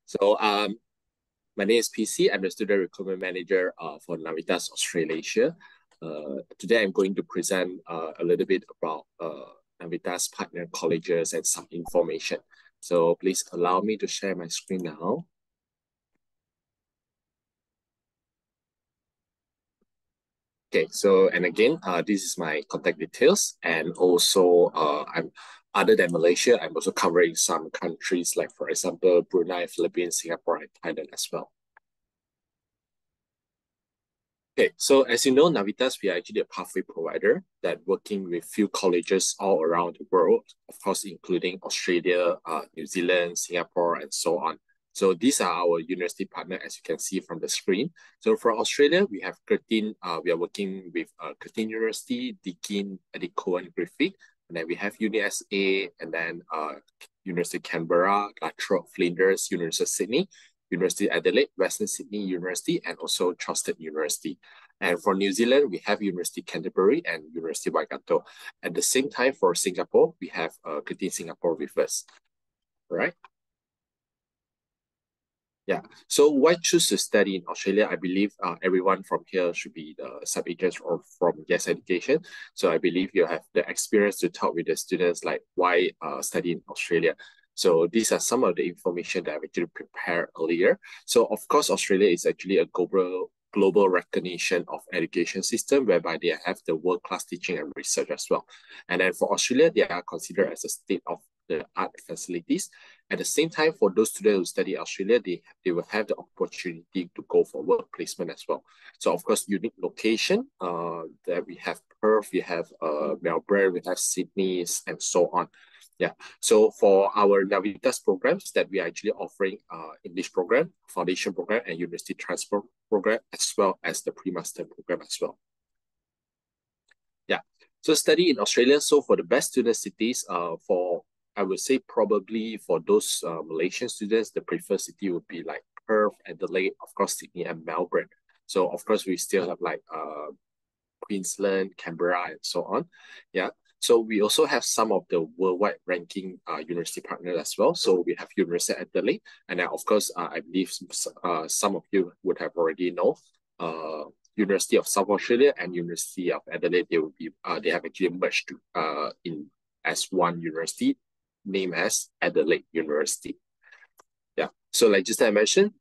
So my name is PC. I'm the student recruitment manager for Navitas Australia. Today I'm going to present a little bit about Navitas partner colleges and some information. So please allow me to share my screen now. Okay, so and again, this is my contact details, and also other than Malaysia, I'm also covering some countries like, for example, Brunei, Philippines, Singapore, and Thailand as well. Okay, so as you know, Navitas, we are actually a pathway provider that working with few colleges all around the world, of course, including Australia, New Zealand, Singapore, and so on. So these are our university partner, as you can see from the screen. So for Australia, we have Curtin. We are working with Curtin University, Deakin, Cohen Griffith, and then we have UniSA, and then University of Canberra, La Trobe, Flinders, University of Sydney, University of Adelaide, Western Sydney University, and also Chartered University. And for New Zealand, we have University of Canterbury and University of Waikato. At the same time, for Singapore, we have Curtin Singapore with us. All right. Yeah. So why choose to study in Australia? I believe everyone from here should be the sub-agents or from Yes Education. So I believe you have the experience to talk with the students like why study in Australia. So these are some of the information that I've actually prepared earlier. So of course, Australia is actually a global recognition of education system whereby they have the world-class teaching and research as well. And then for Australia, they are considered as a state of the art facilities. At the same time, for those students who study Australia, they will have the opportunity to go for work placement as well. So of course, unique location, that we have Perth, we have Melbourne, we have Sydney, and so on. Yeah. So for our Navitas programs that we are actually offering English program, foundation program, and university transfer program, as well as the pre-master program as well. Yeah. So study in Australia. So for the best student cities, I would say probably for those Malaysian students, the preferred city would be like Perth, Adelaide, of course, Sydney, and Melbourne. So of course, we still have like Queensland, Canberra, and so on. Yeah. So we also have some of the worldwide ranking university partners as well. So we have University of Adelaide, and then of course, I believe some of you would have already know University of South Australia and University of Adelaide. They have actually merged in as one university, named as Adelaide University. Yeah. So like just I mentioned,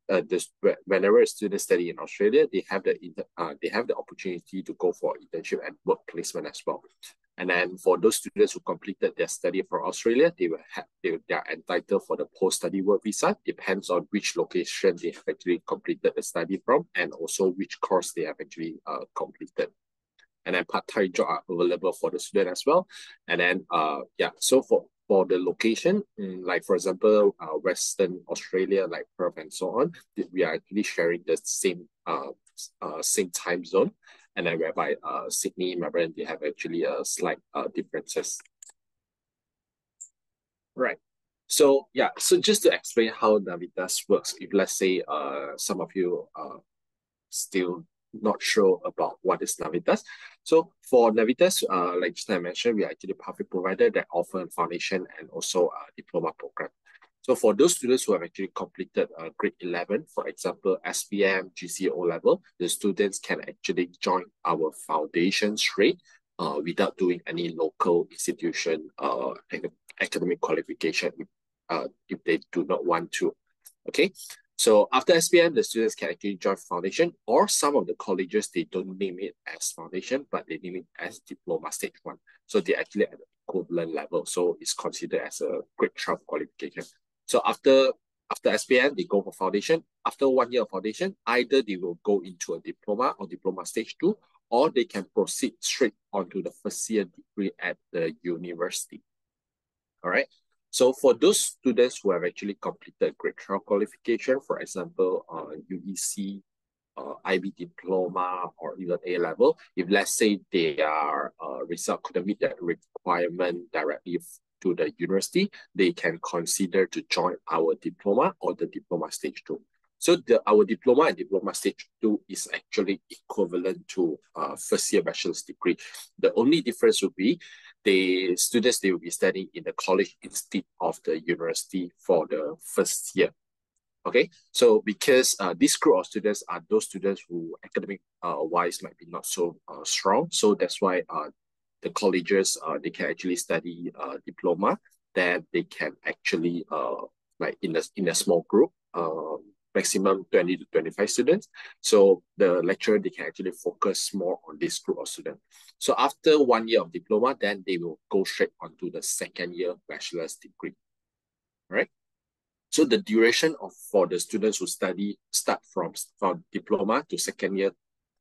whenever a student study in Australia, they have the opportunity to go for internship and work placement as well. And then for those students who completed their study for Australia, they are entitled for the post-study work visa. Depends on which location they have actually completed the study from, and also which course they have actually completed. And then part-time job are available for the student as well. And then yeah, so for the location, like for example, Western Australia, like Perth and so on, we are actually sharing the same time zone, and then whereby Sydney, Melbourne, they have actually a slight differences. Right. So yeah, so just to explain how Navitas works, if let's say some of you still not sure about what is Navitas. So for Navitas, like just I mentioned, we are actually a pathway provider that offer foundation and also a diploma program. So for those students who have actually completed grade 11, for example, SPM, GCE level, the students can actually join our foundation straight without doing any local institution academic qualification if they do not want to. Okay. So after SPM, the students can actually join foundation, or some of the colleges, they don't name it as foundation, but they name it as diploma stage 1. So they're actually at the equivalent level. So it's considered as a grade 12 qualification. So after SPM, they go for foundation. After 1 year of foundation, either they will go into a diploma or diploma stage 2, or they can proceed straight onto the first year degree at the university. All right. So for those students who have actually completed grade 12 qualification, for example, UEC, IB diploma, or even A level, if let's say their result couldn't meet that requirement directly to the university, they can consider to join our diploma or the diploma stage 2. So our diploma and diploma stage 2 is actually equivalent to first year bachelor's degree. The only difference would be the students, they will be studying in the college instead of the university for the first year. Okay, so because this group of students are those students who academic wise might be not so strong, so that's why the colleges they can actually study diploma, then they can actually like in a small group, maximum 20 to 25 students. So the lecturer, they can actually focus more on this group of students. So after 1 year of diploma, then they will go straight onto the second year bachelor's degree. All right. So the duration for the students who start from diploma to second year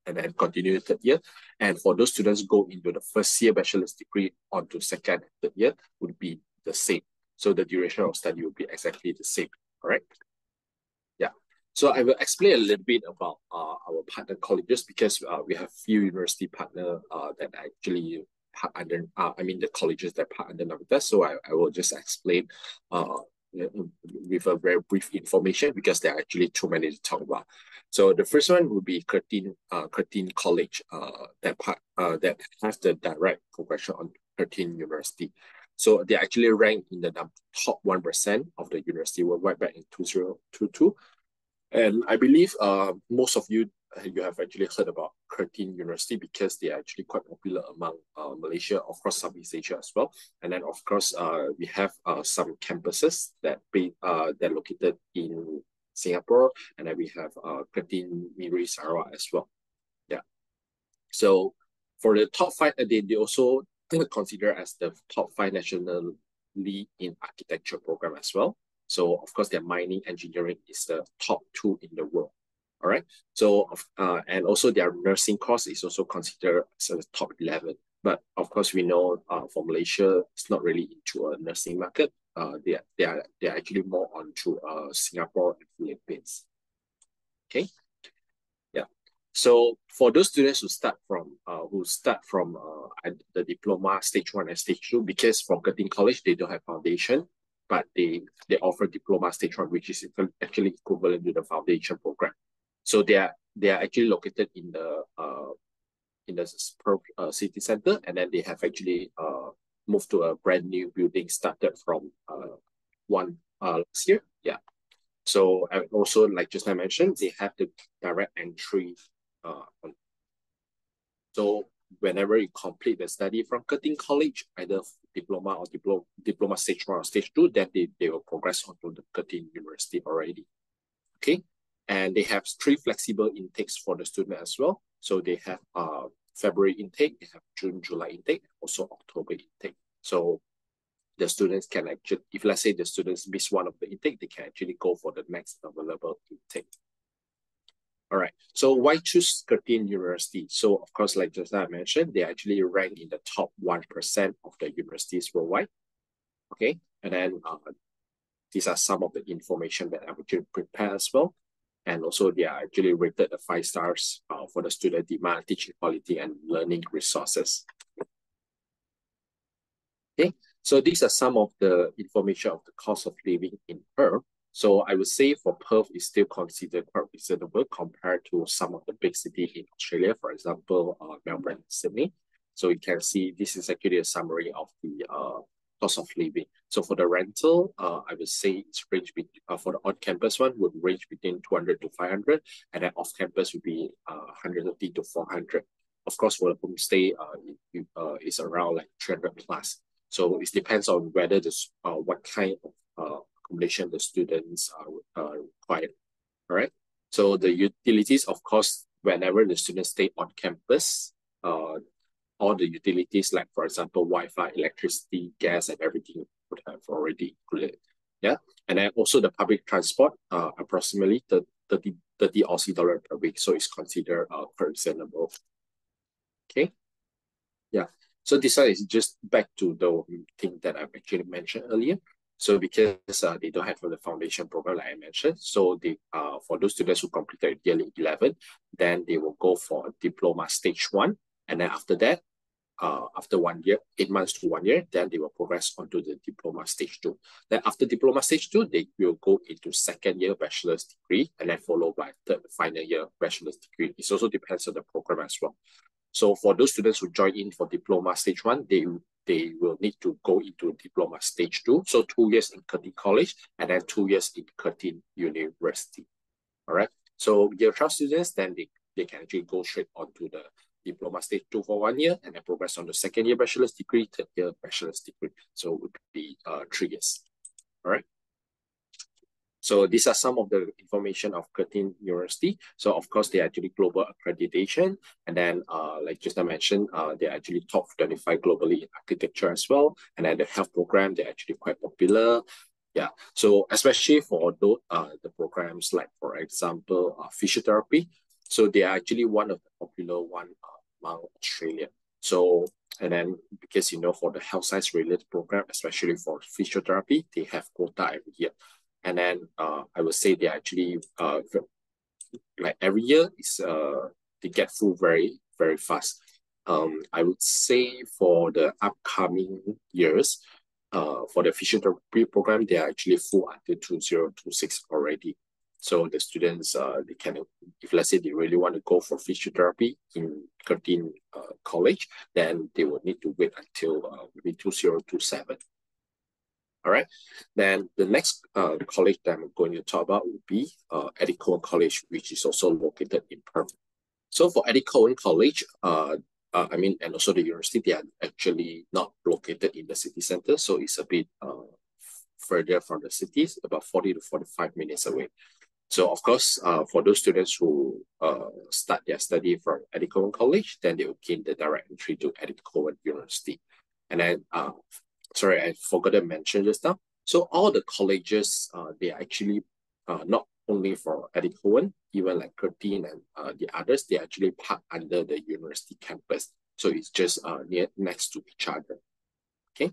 and then continue third year. And for those students go into the first year bachelor's degree onto second and third year would be the same. So the duration of study will be exactly the same, correct? Yeah. So I will explain a little bit about our partner colleges because we have few university partner that actually part under, the colleges that part under Navitas. So I will just explain with a very brief information because there are actually too many to talk about. So the first one would be Curtin College that has the direct progression on Curtin University. So they actually rank in the top 1% of the university worldwide back in 2022. And I believe most of you have actually heard about Curtin University because they are actually quite popular among Malaysia, of course, Southeast Asia as well. And then, of course, we have some campuses that located in Singapore, and then we have Curtin Miri Sarawak as well. Yeah. So for the top 5, they also consider as the top 5 nationally in architecture program as well. So of course, their mining engineering is the top 2 in the world. All right. So and also their nursing course is also considered as the top 11. But of course, we know for Malaysia, it's not really into a nursing market. They are actually more onto Singapore and Philippines. Okay. Yeah. So for those students who start from the diploma stage 1 and stage 2, because for Curtin College they don't have foundation, but they offer diploma stage 1, which is actually equivalent to the foundation program. So they are actually located in the city center, and then they have actually moved to a brand new building started from last year. Yeah. So and also, like just I mentioned, they have the direct entry. So whenever you complete the study from Curtin College, either diploma or diploma stage 1 or stage 2, then they will progress onto the Curtin University already. Okay. And they have 3 flexible intakes for the student as well. So they have February intake, they have June, July intake, also October intake. So the students can actually, if let's say the students miss one of the intake, they can actually go for the next available intake. All right. So why choose Curtin University? So of course, like just I mentioned, they actually rank in the top 1% of the universities worldwide. Okay. And then these are some of the information that I've actually prepared as well. And also they are actually rated 5 stars for the student demand, teaching quality, and learning resources. Okay, so these are some of the information of the cost of living in Perth. So I would say for Perth, is still considered quite reasonable compared to some of the big cities in Australia, for example, Melbourne and Sydney. So you can see this is actually a summary of the cost of living. So for the rental, I would say it's range between, for the on-campus one would range between 200 to 500, and then off-campus would be 150 to 400. Of course, for the homestay, it's around like 300 plus. So it depends on whether what kind of accommodation the students require. All right. So the utilities, of course, whenever the students stay on campus, all the utilities, like for example, Wi-Fi, electricity, gas, and everything would have already included. Yeah. And then also the public transport, approximately 30 Aussie dollar per week. So it's considered quite reasonable. Okay. Yeah. So this one is just back to the thing that I've actually mentioned earlier. So because they don't have the foundation program like I mentioned, so they for those students who completed yearly 11, then they will go for a diploma stage 1, and then after that, after 1 year, 8 months to 1 year, then they will progress onto the diploma stage 2. Then after diploma stage 2, they will go into second year bachelor's degree, and then followed by third final year bachelor's degree. It also depends on the program as well. So for those students who join in for diploma stage 1, they will need to go into diploma stage 2. So 2 years in Curtin College and then 2 years in Curtin University. All right. So year 12 students, then they can actually go straight onto the diploma stage 2 for 1 year and then progress on the second year bachelor's degree, third year bachelor's degree. So it would be 3 years. All right. So these are some of the information of Curtin University. So of course, they're actually global accreditation. And then like just I mentioned, they're actually top 25 globally in architecture as well. And then the health program, they're actually quite popular. Yeah, so especially for those, the programs like, for example, physiotherapy. So they are actually one of the popular one among Australia. So, and then because, for the health science related program, especially for physiotherapy, they have quota every year. And then I would say they actually, like every year, they get full very, very fast. I would say for the upcoming years, for the physiotherapy program, they are actually full until 2026 already. So the students, they can, if let's say they really want to go for physiotherapy in Curtin College, then they will need to wait until maybe 2027. All right. Then the next college that I'm going to talk about would be Eddie Cohen College, which is also located in Perth. So for Eddie Cohen College, and also the university, they are actually not located in the city center. So it's a bit further from the cities, about 40 to 45 minutes away. So of course, for those students who start their study from Eddie Cohen College, then they will gain the direct entry to Eddie Cohen University. And then, sorry, I forgot to mention just now. So all the colleges, they are actually not only for Eddie Cohen, even like Curtin and the others, they actually park under the university campus. So it's just next to each other. Okay.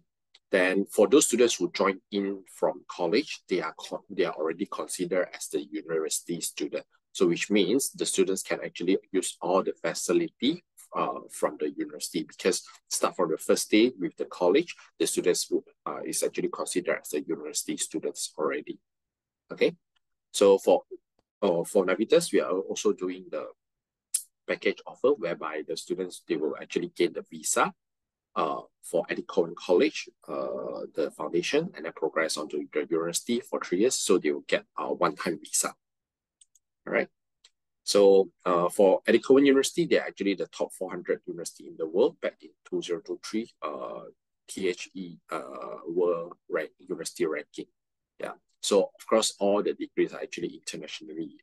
Then for those students who join in from college, they are already considered as the university student. So which means the students can actually use all the facility from the university, because start from the first day with the college, the students is actually considered as the university students already. Okay. So for Navitas, we are also doing the package offer whereby the students, they will actually get the visa for Eddie Cohen College, the foundation, and then progress onto the university for 3 years. So they will get a one-time visa. All right. So for Eddie Cohen University, they're actually the top 400 university in the world back in 2023 THE World University Ranking. Yeah. So of course, all the degrees are actually internationally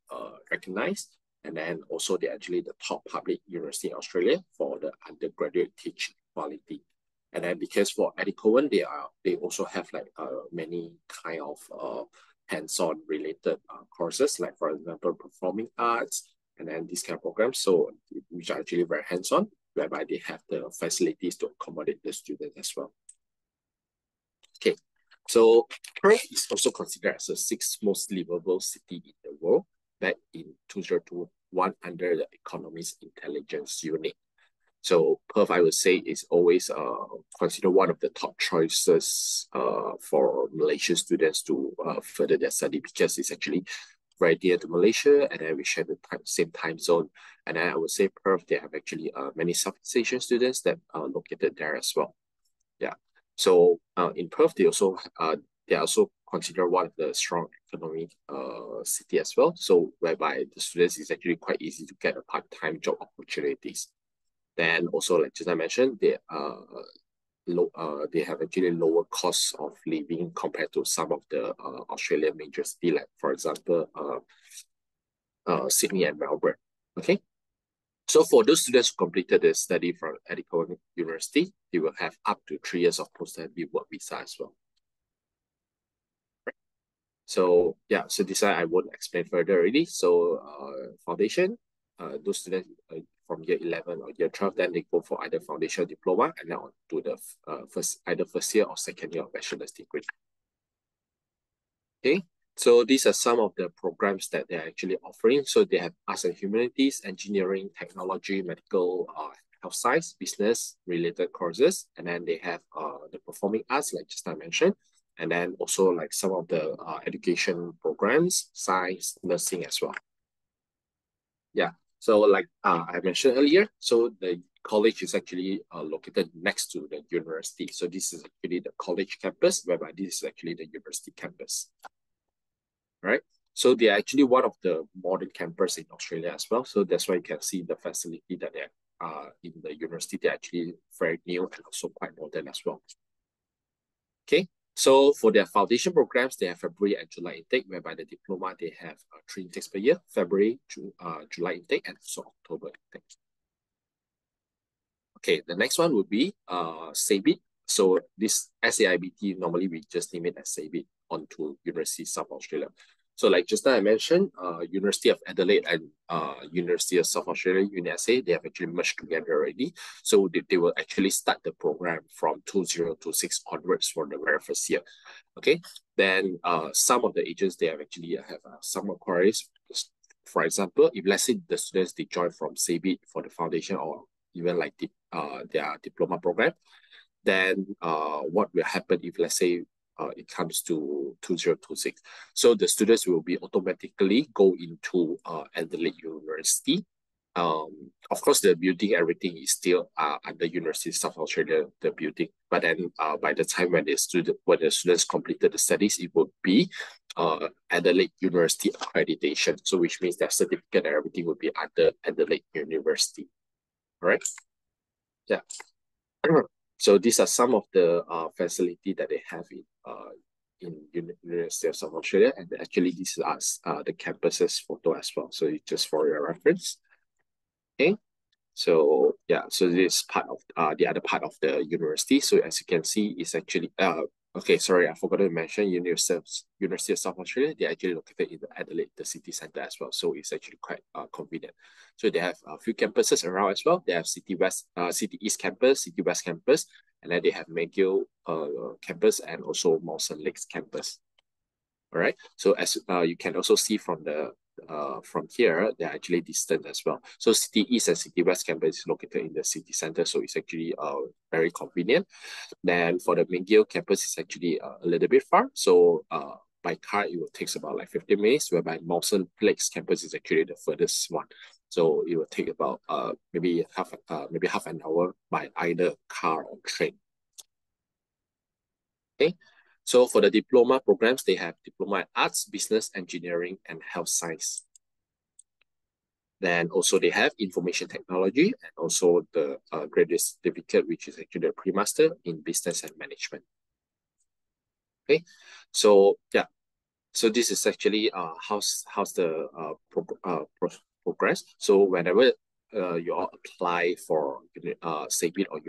recognized. And then also they're actually the top public university in Australia for the undergraduate teaching quality. And then because for Eddie Cohen, they also have like many kind of hands-on related courses, like for example, performing arts, and then these kind of programs. So which are actually very hands-on, whereby they have the facilities to accommodate the students as well. Okay. So Perth is also considered as the 6th most livable city in the world back in 2021 under the Economist Intelligence Unit. So Perth, I would say, is always considered one of the top choices for Malaysian students to further their study, because it's actually very near to Malaysia, and then we share the same time zone. And then I would say Perth, they have actually many Southeast Asian students that are located there as well. Yeah. So in Perth, they are also considered one of the strong economic city as well. So whereby the students is actually quite easy to get a part-time job opportunities. Then also, like just I mentioned, they have actually lower costs of living compared to some of the Australian major cities, like for example, Sydney and Melbourne. Okay. So for those students who completed their study from Eddie Cohen University, they will have up to 3 years of post-study work visa as well. Right. So yeah, so this I won't explain further already. So foundation, those students from year 11 or year 12, then they go for either foundation or diploma, and then on to the either first year or second year of bachelor's degree. Okay. So these are some of the programs that they're actually offering. So they have arts and humanities, engineering, technology, medical, health science, business related courses, and then they have the performing arts, like just I mentioned, and then also like some of the education programs, science, nursing as well. Yeah. So like I mentioned earlier, so the college is actually located next to the university. So this is actually the college campus, whereby this is actually the university campus. Right? So they are actually one of the modern campus in Australia as well. So that's why you can see the facility that they are in the university. They're actually very new and also quite modern as well. Okay. So for their foundation programs, they have February and July intake, whereby the diploma, they have 3 intakes per year, February, July intake, and also October intake. Okay, the next one would be SABIT. So this SAIBT, normally we just name it as SABIT onto University of South Australia. So like just now I mentioned, University of Adelaide and University of South Australia, UniSA, they have actually merged together already. So they will actually start the program from 2026 onwards for the very first year. Okay, then some of the agents, they have actually have some queries. For example, if let's say the students, they join from SABIT for the foundation or even like their diploma program, then what will happen if let's say it comes to 2026? So the students will be automatically go into Adelaide University. Of course, the building, everything is still under University of South Australia, the building. But then by the time when the students completed the studies, it would be Adelaide University accreditation. So which means their certificate and everything would be under Adelaide University. All right. Yeah. So these are some of the facility that they have in University of South Australia, and actually these are the campuses photo as well. So it's just for your reference. Okay. So yeah, so this is part of the other part of the university. So as you can see, it's actually okay, sorry, I forgot to mention University of South Australia, they're actually located in the Adelaide, the city center as well. So it's actually quite convenient. So they have a few campuses around as well. They have City East campus, City West campus, and then they have McGill campus and also Mawson Lakes campus. All right. So as you can also see from here, they're actually distant as well. So City East and City West campus is located in the city center, so it's actually very convenient. Then for the McGill campus, it's actually a little bit far. So by car, it will take about like 15 minutes, whereby Mawson Lakes campus is actually the furthest one. So it will take about maybe half an hour by either car or train. Okay. So for the diploma programs, they have diploma in arts, business, engineering, and health science. Then also they have information technology and also the graduate certificate, which is actually a pre-master in business and management. Okay, so yeah, so this is actually how's the progress. So whenever you all apply for SABIT or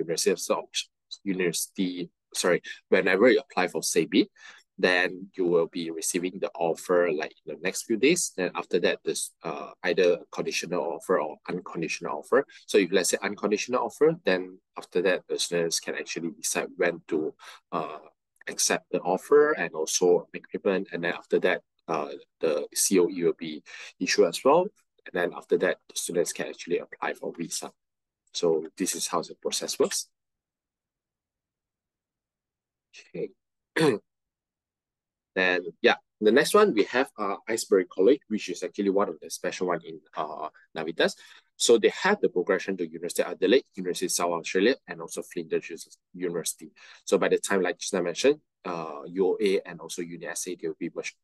whenever you apply for SABIT, then you will be receiving the offer like in the next few days. Then after that, this either conditional offer or unconditional offer. So if let's say unconditional offer, then after that, the students can actually decide when to accept the offer and also make payment. And then after that, the COE will be issued as well. And then after that, the students can actually apply for visa. So this is how the process works. Okay. Then yeah, the next one we have Iceberg College, which is actually one of the special one in Navitas. So they have the progression to University of Adelaide, University of South Australia, and also Flinders University. So by the time, like just I mentioned, UOA and also UniSA, they'll be much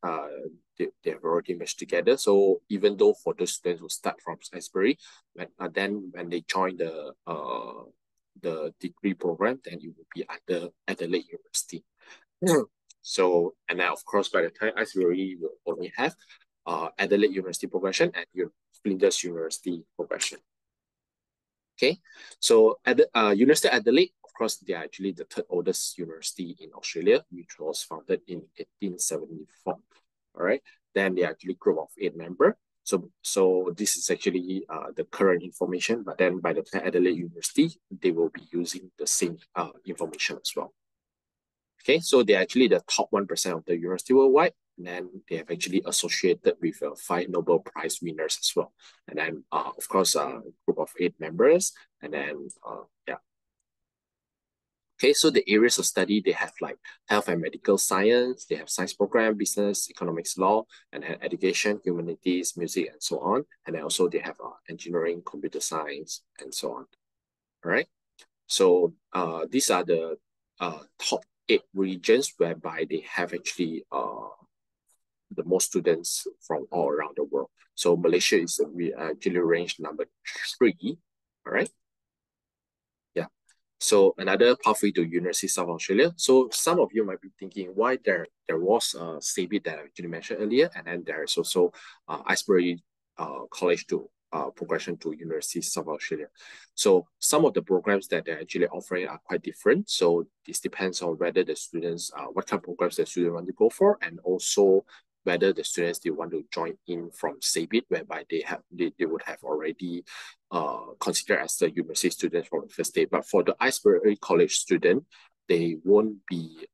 they have already meshed together. So even though for those students who start from Iceberg, then when they join the degree program, then it will be under Adelaide University. So, and then of course, by the time Iceberg will only have Adelaide University progression and Flinders University progression. Okay, so at the University of Adelaide, of course, they are actually the third oldest university in Australia, which was founded in 1874. All right, then they are actually group of 8 members. So this is actually the current information, but then by the time Adelaide University, they will be using the same information as well. Okay, so they're actually the top 1% of the university worldwide, And then they have actually associated with 5 Nobel Prize winners as well. And then, of course, a group of 8 members. And then, yeah. Okay, so the areas of study, they have like health and medical science, they have science program, business, economics, law, and then education, humanities, music, and so on. And then also they have engineering, computer science, and so on. All right. So these are the top 8 regions whereby they have actually the most students from all around the world. So Malaysia is actually ranked number 3. All right. Yeah. So another pathway to University of South Australia. So some of you might be thinking why there was SABIT that I actually mentioned earlier, and then there is also Iceberry College to progression to University of South Australia. So some of the programs that they're actually offering are quite different. So this depends on whether the students, what kind of programs the student want to go for, and also whether the students they want to join in from SABIT, whereby they would have already considered as the university students from the first day. But for the Iceberry College student, they won't be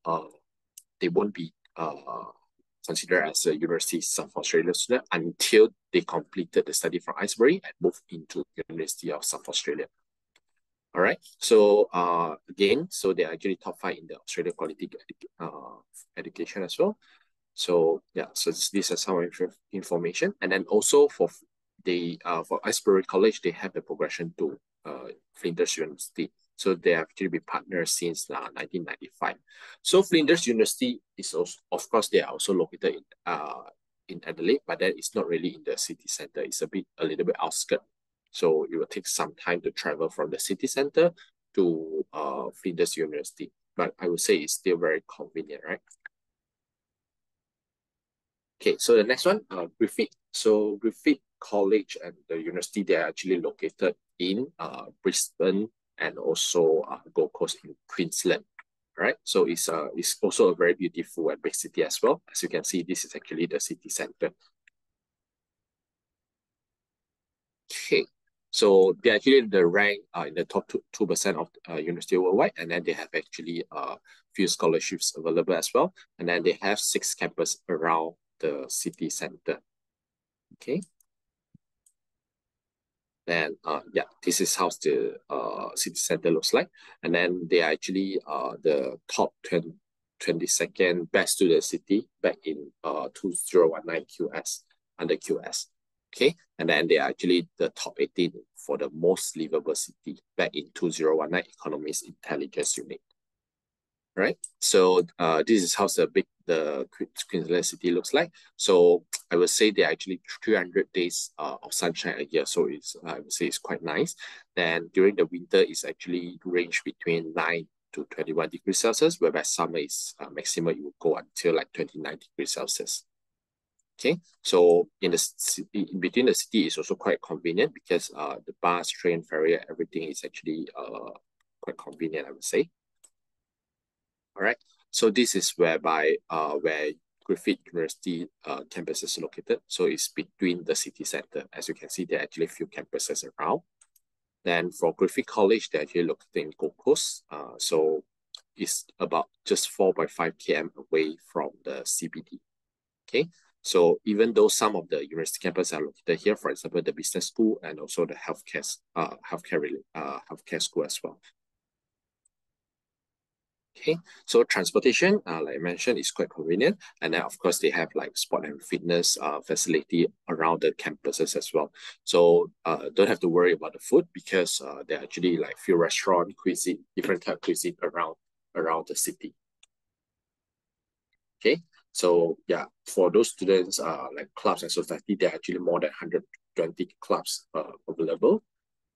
considered as a University of South Australia student until they completed the study from Iceberry and moved into University of South Australia. All right. So again, so they're actually top 5 in the Australian quality education as well. So yeah, so this is some information. And then also for Iceberry College, they have the progression to Flinders University. So they have actually been partners since 1995. So Flinders University is also, of course, they are also located in Adelaide, but then it's not really in the city center. It's a little bit outskirts. So it will take some time to travel from the city center to Flinders University. But I would say it's still very convenient, right? Okay, so the next one, Griffith. So Griffith College and the university, they are actually located in Brisbane and also Gold Coast in Queensland. Right, so it's also a very beautiful and big city as well. As you can see, this is actually the city center. Okay, so they're actually in the rank in the top 2% of university worldwide, and then they have actually few scholarships available as well, and then they have 6 campuses around the city center. Okay. And yeah, this is how the city center looks like. And then they are actually the top 22nd best to the city back in 2019 QS, under QS. Okay. And then they are actually the top 18 for the most livable city back in 2019 Economist Intelligence Unit. Right. So this is how the Queensland city looks like. So I would say there are actually 300 days of sunshine a year. So I would say it's quite nice. Then during the winter, it's actually range between 9 to 21 degrees Celsius, whereby summer is maximum, it will go until like 29 degrees Celsius. Okay, so in between the city is also quite convenient because the bus, train, ferry, everything is actually quite convenient, I would say. All right. So this is where Griffith University campus is located. So it's between the city center. As you can see, there are actually a few campuses around. Then for Griffith College, they're actually located in Gold Coast. So it's about just 4.5 km away from the CBD. Okay. So even though some of the university campuses are located here, for example, the business school and also the healthcare school as well. Okay, so transportation, like I mentioned, is quite convenient. And then, of course, they have like sport and fitness facility around the campuses as well. So don't have to worry about the food because there are actually like few restaurant, cuisine, different type of cuisine around the city. Okay, so yeah, for those students, like clubs and society, there are actually more than 120 clubs available.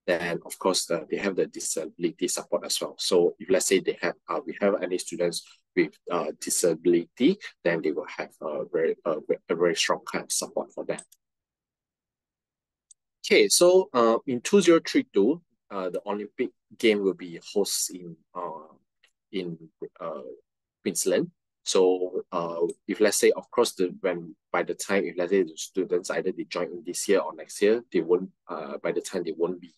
Then of course they have the disability support as well. So if let's say we have any students with disability, then they will have a very strong kind of support for them. Okay, so in 2032, the Olympic game will be hosted in Queensland. So if let's say, of course, by the time if let's say the students either they join in this year or next year, they won't by the time they won't be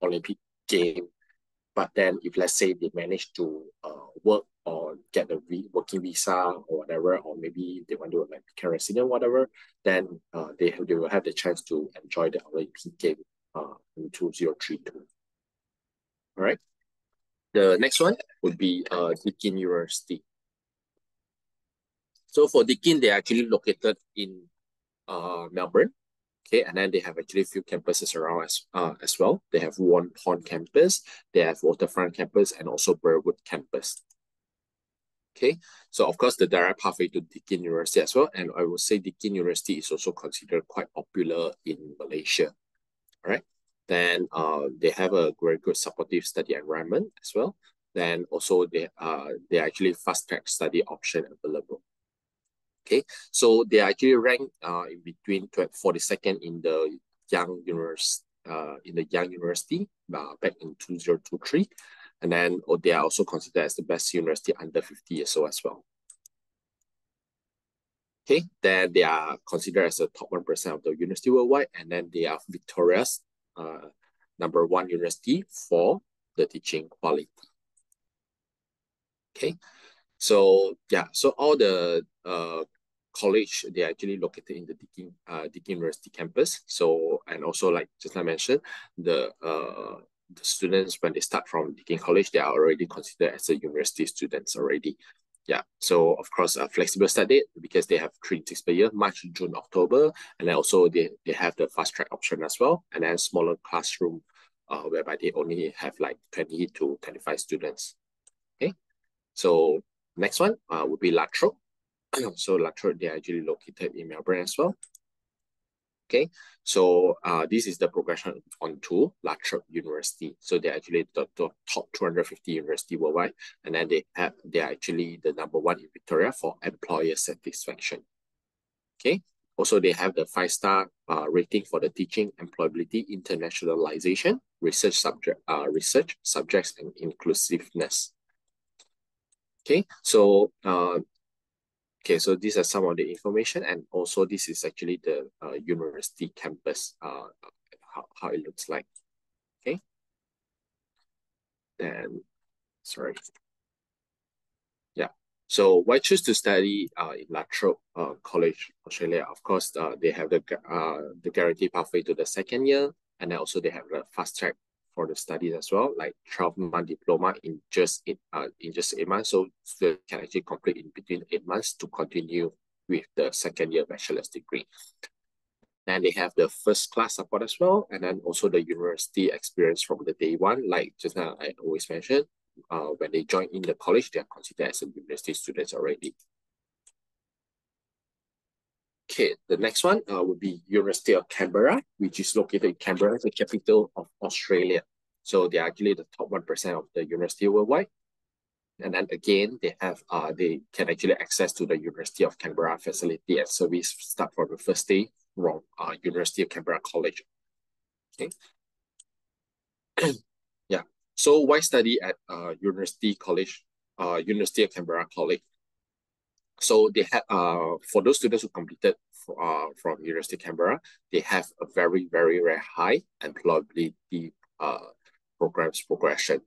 Olympic game. But then if let's say they manage to work or get a working visa or whatever, or maybe they want to like become resident, whatever, then they will have the chance to enjoy the Olympic game in 2032. All right. The next one would be Deakin University. So for Deakin, they're actually located in Melbourne. Okay, and then they have actually a few campuses around as well. They have Warren Pond campus, they have Waterfront campus, and also Burwood campus. Okay, so of course the direct pathway to Deakin University as well, and I would say Deakin University is also considered quite popular in Malaysia. All right, then they have a very good supportive study environment as well. Then also they actually fast track study option available. Okay, so they are actually ranked in between 42nd in the Young University back in 2023, and then they are also considered as the best university under 50 years old as well. Okay, then they are considered as the top 1% of the university worldwide, and then they are Victoria's #1 university for the teaching quality. Okay, so yeah, so all the college, they are actually located in the Deakin University campus. So, and also like just like I mentioned, the students, when they start from Deakin College, they are already considered as a university students already. Yeah, so of course, a flexible start date because they have 3 intakes per year, March, June, October, and then also they have the fast track option as well, and then smaller classroom, whereby they only have like 20 to 25 students. Okay, so next one would be La Trobe. So La Trobe, they are actually located in Melbourne as well. Okay, so this is the progression onto La Trobe University. So they're actually the top 250 university worldwide, and then they are actually the #1 in Victoria for employer satisfaction. Okay, also they have the 5-star rating for the teaching, employability, internationalization, research subjects, and inclusiveness. Okay, so okay, so these are some of the information, and also this is actually the university campus, how it looks like. Okay, then sorry, yeah. So why choose to study in La Trobe College, Australia? Of course, they have the guaranteed pathway to the second year, and then also they have the fast track for the studies as well, like 12-month diploma in just 8 months. So they can actually complete in between 8 months to continue with the second year bachelor's degree. And they have the first class support as well, and then also the university experience from the day one. Like just now, I always mentioned, when they join in the college, they are considered as a university students already. Okay, the next one would be University of Canberra, which is located in Canberra, the capital of Australia. So they are actually the top 1% of the university worldwide. And then again, they can actually access to the University of Canberra facility and service start from the first day from University of Canberra College. Okay. Yeah. So why study at University of Canberra College? So they have for those students who completed from University of Canberra, they have a very, very, very high employability programs progression.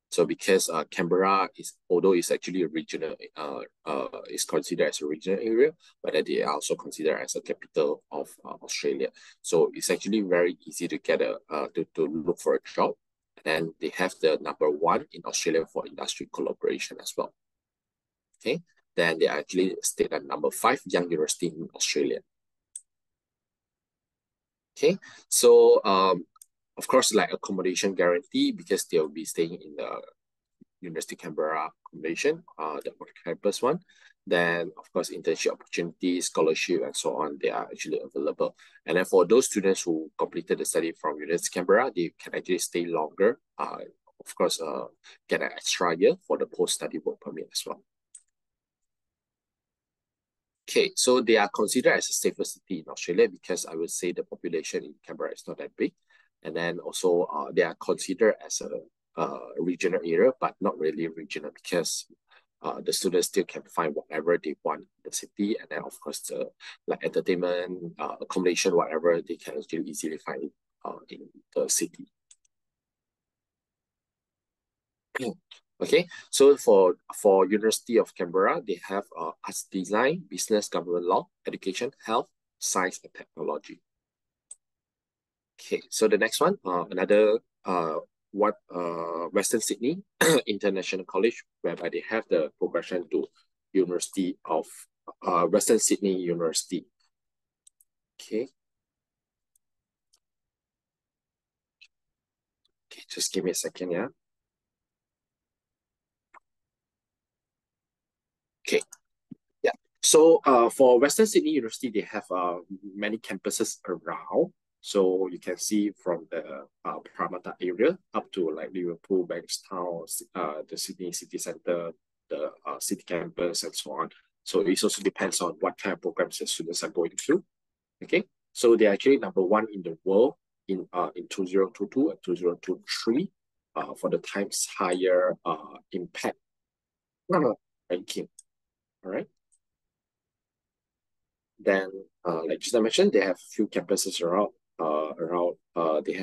So because Canberra although it's actually a regional, is considered as a regional area, but they are also considered as a capital of Australia. So it's actually very easy to get to look for a job. And they have the #1 in Australia for industry collaboration as well. Okay, then they actually stayed at #5 young university in Australia. Okay, so of course, like accommodation guarantee because they'll be staying in the University of Canberra accommodation, the campus one. Then, of course, internship opportunities, scholarship, and so on, they are actually available. And then for those students who completed the study from University of Canberra, they can actually stay longer. Of course, get an extra year for the post-study work permit as well. Okay, so they are considered as a safer city in Australia because I would say the population in Canberra is not that big. And then also they are considered as a regional area, but not really regional because the students still can find whatever they want in the city. And then of course, like entertainment, accommodation, whatever, they can actually easily find in the city. Okay, so for University of Canberra, they have arts design, business, government law, education, health, science, and technology. Okay, so the next one, another Western Sydney International College, whereby they have the progression to University of Western Sydney University. Okay, okay, just give me a second, yeah. Okay, yeah. So for Western Sydney University, they have many campuses around. So you can see from the Parramatta area up to like Liverpool, Bankstown, the Sydney City Centre, the City Campus, and so on. So it also depends on what kind of programs the students are going through. Okay, so they're actually number one in the world in 2022 and 2023 for the Times Higher Impact ranking. All right. Then, like just I mentioned, they have a few campuses they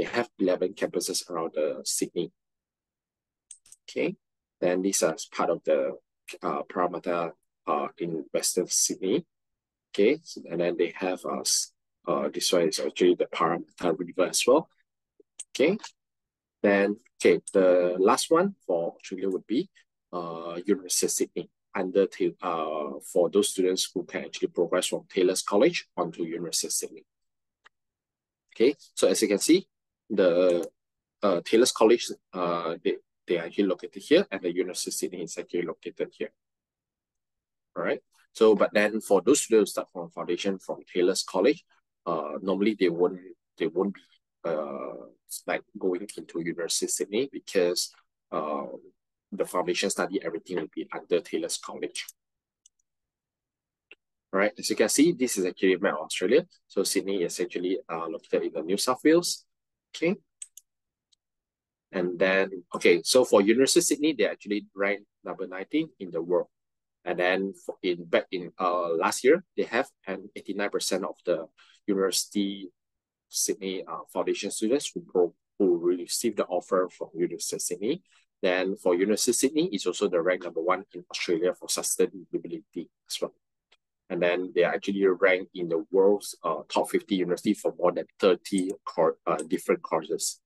have 11 campuses around Sydney. Okay. Then these are part of the Parramatta in Western Sydney. Okay. So, and then they have this one is actually the Parramatta River as well. Okay. Then the last one for Australia would be University of Sydney for those students who can actually progress from Taylor's College onto University of Sydney. Okay, so as you can see, the Taylor's College they are actually located here, and the University of Sydney is actually located here. All right. So, but then for those students who start from foundation from Taylor's College, normally they won't be like going into University of Sydney because the foundation study everything will be under Taylor's College. All right, as you can see, this is actually a map of Australia. So Sydney is actually located in the New South Wales. Okay. And then, so for University of Sydney, they actually ranked number 19 in the world. And then back in last year, they have an 89% of the University Sydney foundation students who received the offer from University of Sydney. Then for University of Sydney, it's also the rank number one in Australia for sustainability as well. And then they are actually ranked in the world's top 50 university for more than 30 different courses.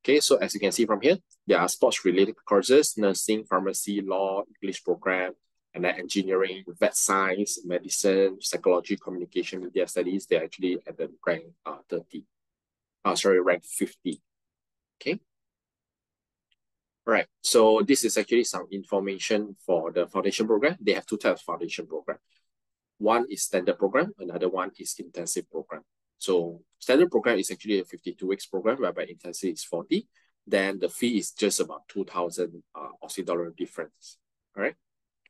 Okay, so as you can see from here, there are sports-related courses, nursing, pharmacy, law, English program, and then engineering, vet science, medicine, psychology, communication, media studies. They're actually at the rank 50. Okay. All right, so this is actually some information for the foundation program. They have two types of foundation program. One is standard program, another one is intensive program. So standard program is actually a 52 weeks program whereby intensive is 40. Then the fee is just about 2,000 Aussie dollar difference. All right.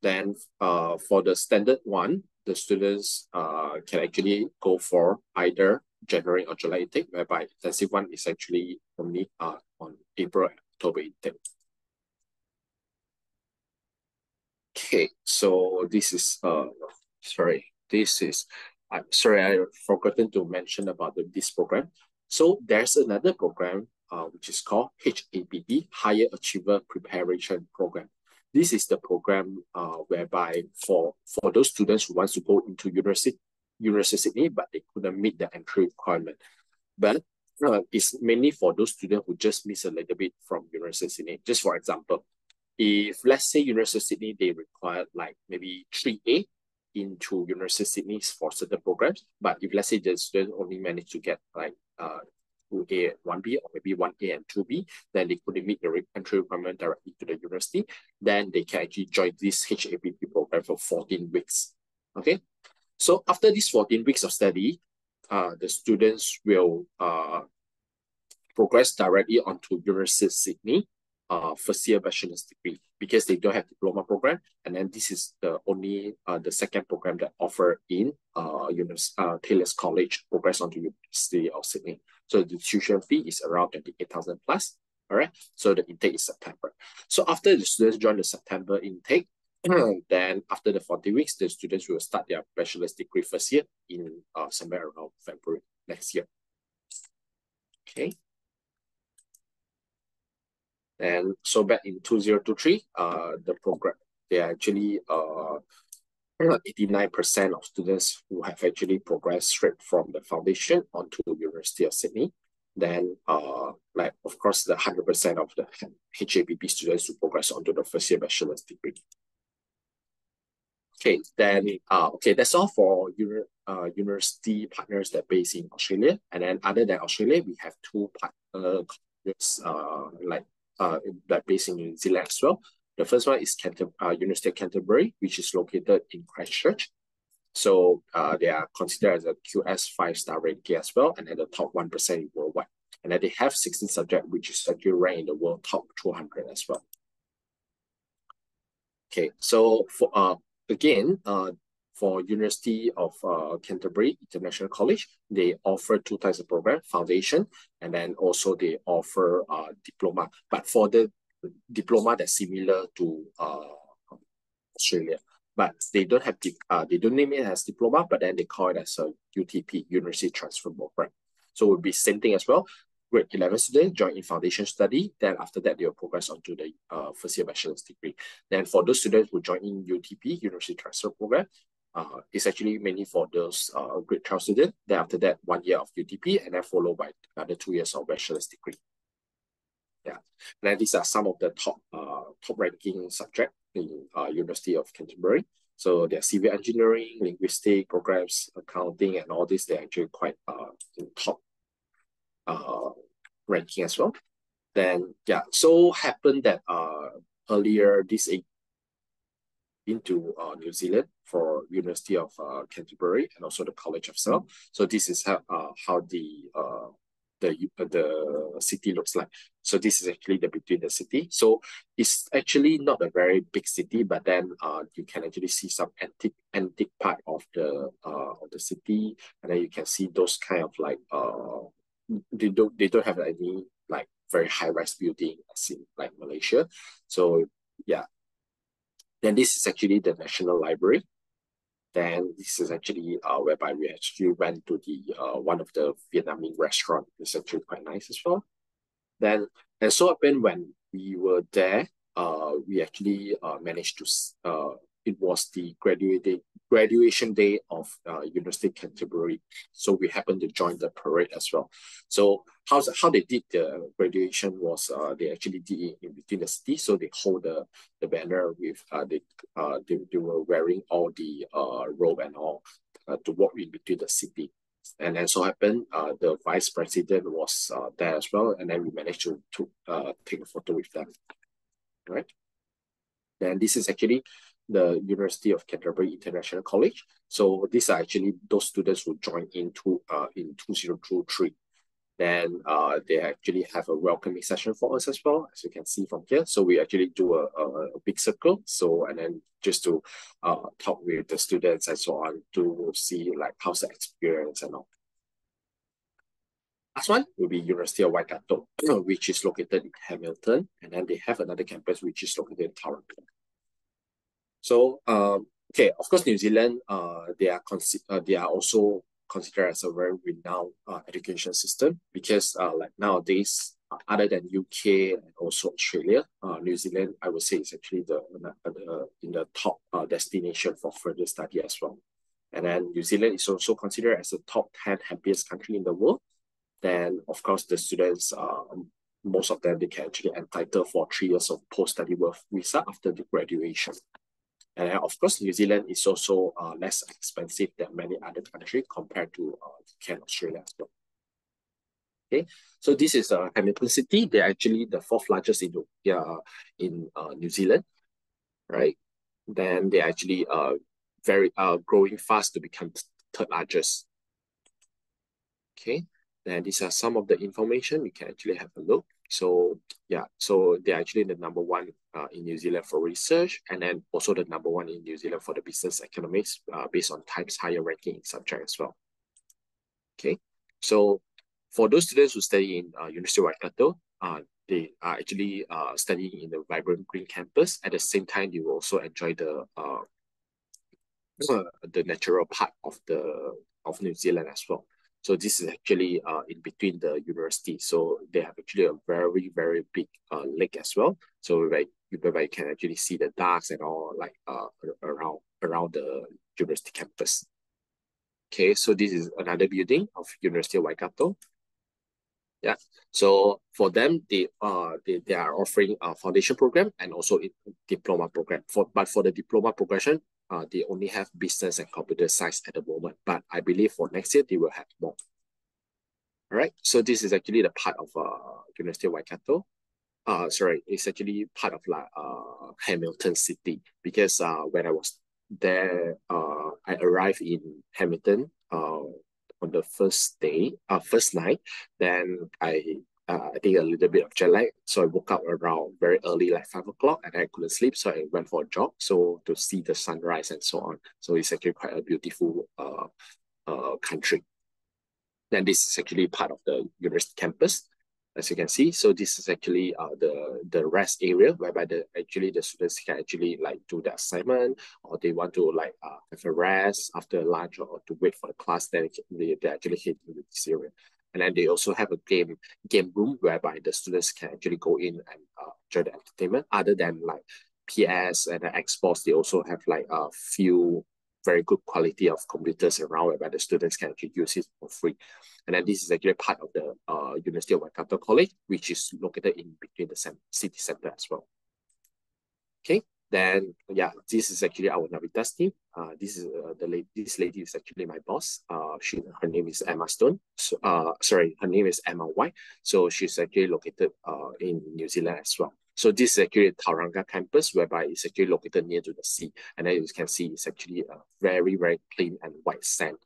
Then for the standard one, the students can actually go for either January or July intake, whereby intensive one is actually only on April, October intake. Okay, so this is I'm sorry, I forgotten to mention about this program. So there's another program which is called HAPP, Higher Achiever Preparation Program. This is the program whereby for those students who want to go into University of Sydney, but they couldn't meet the entry requirement. But it's mainly for those students who just miss a little bit from University of Sydney. Just for example, if let's say University of Sydney, they require like maybe 3A into University of Sydney for certain programs, but if let's say the student only managed to get like 2A and 1B or maybe 1A and 2B, then they couldn't meet the entry requirement directly to the university, then they can actually join this HAPP program for 14 weeks. Okay, so after these 14 weeks of study, the students will progress directly onto University of Sydney first year bachelor's degree because they don't have diploma program, and then this is the only the second program that offer in Taylor's College progress onto University of Sydney. So the tuition fee is around 28,000 plus. All right, so the intake is September. So after the students join the September intake, then after the 40 weeks, the students will start their bachelor's degree first year in somewhere around February next year. Okay. And so back in 2023, the program, they actually 89% of students who have actually progressed straight from the foundation onto the University of Sydney. Then, like, of course, the 100% of the HAPP students who progress onto the first year bachelor's degree. Okay, then, okay, that's all for university partners that are based in Australia. And then other than Australia, we have two partner colleges, that based in New Zealand as well. The first one is University of Canterbury, which is located in Christchurch. So they are considered as a QS 5-star ranking as well, and at the top 1% worldwide. And then they have 16 subjects, which is actually ranked in the world top 200 as well. Okay, so for for University of Canterbury International College, they offer two types of program: foundation, and then also they offer diploma. But for the diploma, that's similar to Australia, but they don't have they don't name it as diploma, but then they call it as a UTP, University Transfer Program. So it would be same thing as well. Grade 11 students join in foundation study. Then after that, they will progress on to the first year bachelor's degree. Then for those students who join in UTP, University Transfer Program, it's actually mainly for those grade 12 students. Then after that, 1 year of UTP, and then followed by another 2 years of bachelor's degree. Yeah, then these are some of the top ranking subject in University of Canterbury. So they're civil engineering, linguistic programs, accounting, and all this. They're actually quite in top ranking as well. Then yeah, so happened that earlier this into New Zealand for University of Canterbury and also the College of Self. So this is how the city looks like. So this is actually the between the city. So it's actually not a very big city, but then you can actually see some antique part of the city, and then you can see those kind of like they don't have any like very high rise building as in like Malaysia. So yeah. Then this is actually the National Library. Then this is actually whereby we actually went to the one of the Vietnamese restaurant. It's actually quite nice as well. Then and so happened when we were there, we actually managed to it was the graduation day of University of Canterbury. So we happened to join the parade as well. So how they did the graduation was they actually did it in between the city. So they hold the banner with they were wearing all the robe and all to walk in between the city. And then so happened the vice president was there as well, and then we managed to take a photo with them. Right. Then this is actually the University of Canterbury International College. So these are actually those students who joined in 2023. Then they actually have a welcoming session for us as well, as you can see from here. So we actually do a big circle. So and then just to talk with the students and so on to see like how's the experience and all. Last one will be University of Waikato, which is located in Hamilton, and then they have another campus which is located in Tauranga. So okay, of course, New Zealand they are also considered as a very renowned education system because like nowadays, other than UK and also Australia, New Zealand I would say is actually in the top destination for further study as well. And then New Zealand is also considered as the top 10 happiest country in the world. Then of course the students most of them they can actually entitle for 3 years of post-study work visa after the graduation. And of course, New Zealand is also less expensive than many other countries compared to UK and Australia as well. Okay, so this is Hamilton City. They're actually the fourth largest in New Zealand, right? Then they're actually very growing fast to become third largest. Okay, then these are some of the information you can actually have a look. So yeah, so they're actually the number one in New Zealand for research, and then also the number one in New Zealand for the business economics based on Times Higher ranking subject as well. Okay, so for those students who study in University of Waikato, they are actually studying in the vibrant green campus. At the same time, you will also enjoy the natural part of New Zealand as well. So this is actually in between the university. So they have actually a very, very big lake as well. So whereby you can actually see the ducks and all like around the university campus. Okay, so this is another building of University of Waikato. Yeah. So for them, they are offering a foundation program and also a diploma program. But for the diploma progression, they only have business and computer science at the moment. But I believe for next year they will have more. All right. So this is actually the part of University of Waikato. Sorry, it's actually part of like Hamilton City because when I was there, I arrived in Hamilton on the first night. Then I think a little bit of jet lag, so I woke up around very early, like 5 o'clock, and I couldn't sleep, so I went for a jog, so to see the sunrise and so on. So it's actually quite a beautiful country. Then this is actually part of the university campus, as you can see. So this is actually the rest area whereby the students can actually like do the assignment or they want to like have a rest after lunch or to wait for the class. Then they actually hit into this area. And then they also have a game room whereby the students can actually go in and enjoy the entertainment. Other than like PS and the Xbox, they also have like a few very good quality of computers around whereby the students can actually use it for free. And then this is actually part of the University of Waikato College, which is located in between the city center as well. Okay, then yeah, this is actually our Navitas team. This is this lady is actually my boss. Her name is Emma Stone. So sorry, her name is Emma White. So she's actually located in New Zealand as well. So this is actually Tauranga campus, whereby it's actually located near to the sea. And then you can see it's actually a very, very clean and white sand.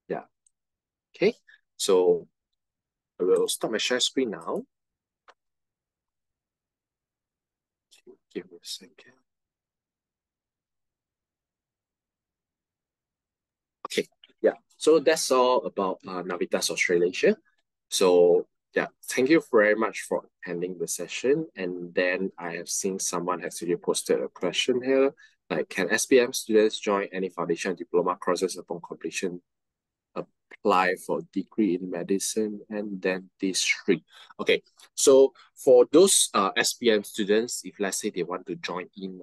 Yeah. Okay. So I will stop my share screen now. Give me a second. Okay. Yeah. So that's all about Navitas Australia. So yeah, thank you very much for attending the session. And then I have seen someone has actually posted a question here, like can SPM students join any foundation diploma courses upon completion, apply for degree in medicine and dentistry? Okay, so for those SPM students, if let's say they want to join in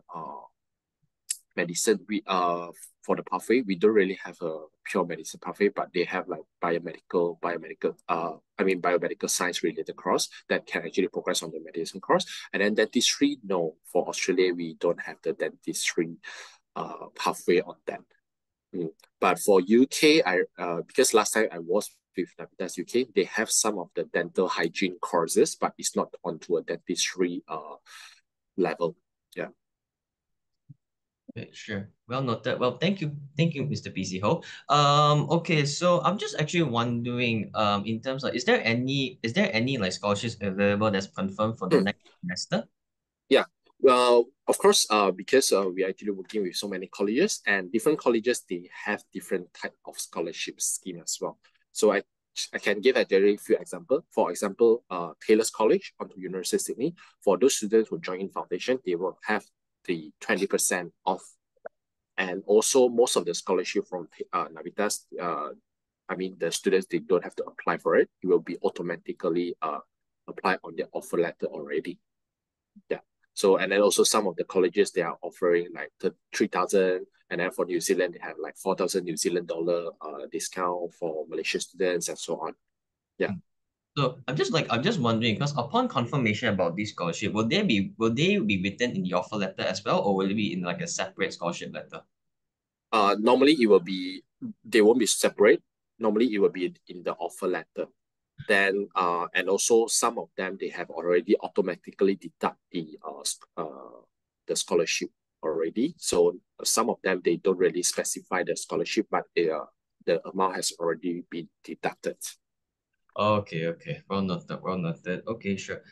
medicine, we for the pathway, we don't really have a pure medicine pathway, but they have like biomedical science related course that can actually progress on the medicine course. And then dentistry, no, for Australia, we don't have the dentistry pathway on that. But for UK, because last time I was with Navitas UK, they have some of the dental hygiene courses, but it's not onto a dentistry level. Yeah. Okay, sure. Well noted. Well, thank you, Mr. PC Ho. Okay, so I'm just actually wondering, in terms of, is there any like scholarships available that's confirmed for the next semester? Yeah. Well, of course, because we're actually working with so many colleges and different colleges, they have different type of scholarship scheme as well. So I can give a very few example. For example, Taylor's College onto University of Sydney, for those students who join in foundation, they will have the 20% off. And also most of the scholarship from Navitas, I mean, the students, they don't have to apply for it. It will be automatically applied on their offer letter already. Yeah. So, and then also some of the colleges, they are offering like 3,000. And then for New Zealand, they have like 4,000 New Zealand dollar discount for Malaysian students and so on. Yeah. So I'm just wondering because upon confirmation about this scholarship, will they be written in the offer letter as well, or will it be in like a separate scholarship letter? Normally it will be, they won't be separate. Normally it will be in the offer letter. Then and also some of them, they have already automatically deduct the scholarship already. So some of them, they don't really specify the scholarship, but the amount has already been deducted. Okay, okay. Well noted, well noted. Okay, sure.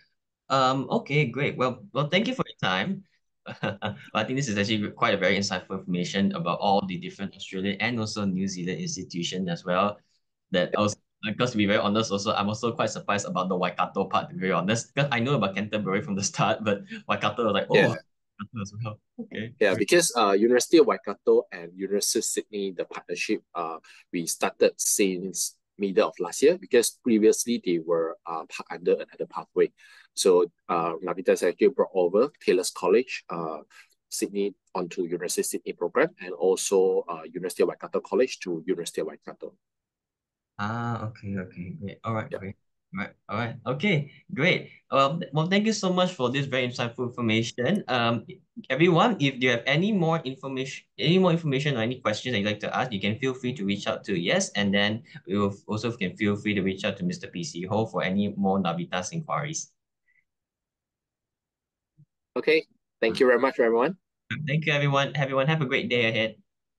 Okay, great. Well, thank you for your time. I think this is actually quite a very insightful information about all the different Australian and also New Zealand institutions as well. That also, because to be very honest, also I'm also quite surprised about the Waikato part. To be very honest, because I know about Canterbury from the start, but Waikato was like, oh, Yeah. Waikato as well. Okay, Yeah, great. because University of Waikato and University of Sydney, the partnership, we started since middle of last year because previously they were under another pathway. So Navitas actually brought over Taylor's College, Sydney onto University of Sydney program, and also University of Waikato College to University of Waikato. Okay, okay, great. All right, Yeah. great. All right, okay, great. Well, thank you so much for this very insightful information. Everyone, if you have any more information or any questions that you'd like to ask, you can feel free to reach out to Yes, and then we will also can feel free to reach out to Mr. PC Ho for any more Navitas inquiries. Okay. Thank you very much, everyone. Thank you, everyone. Everyone, have a great day ahead.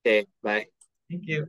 Okay. Bye. Thank you.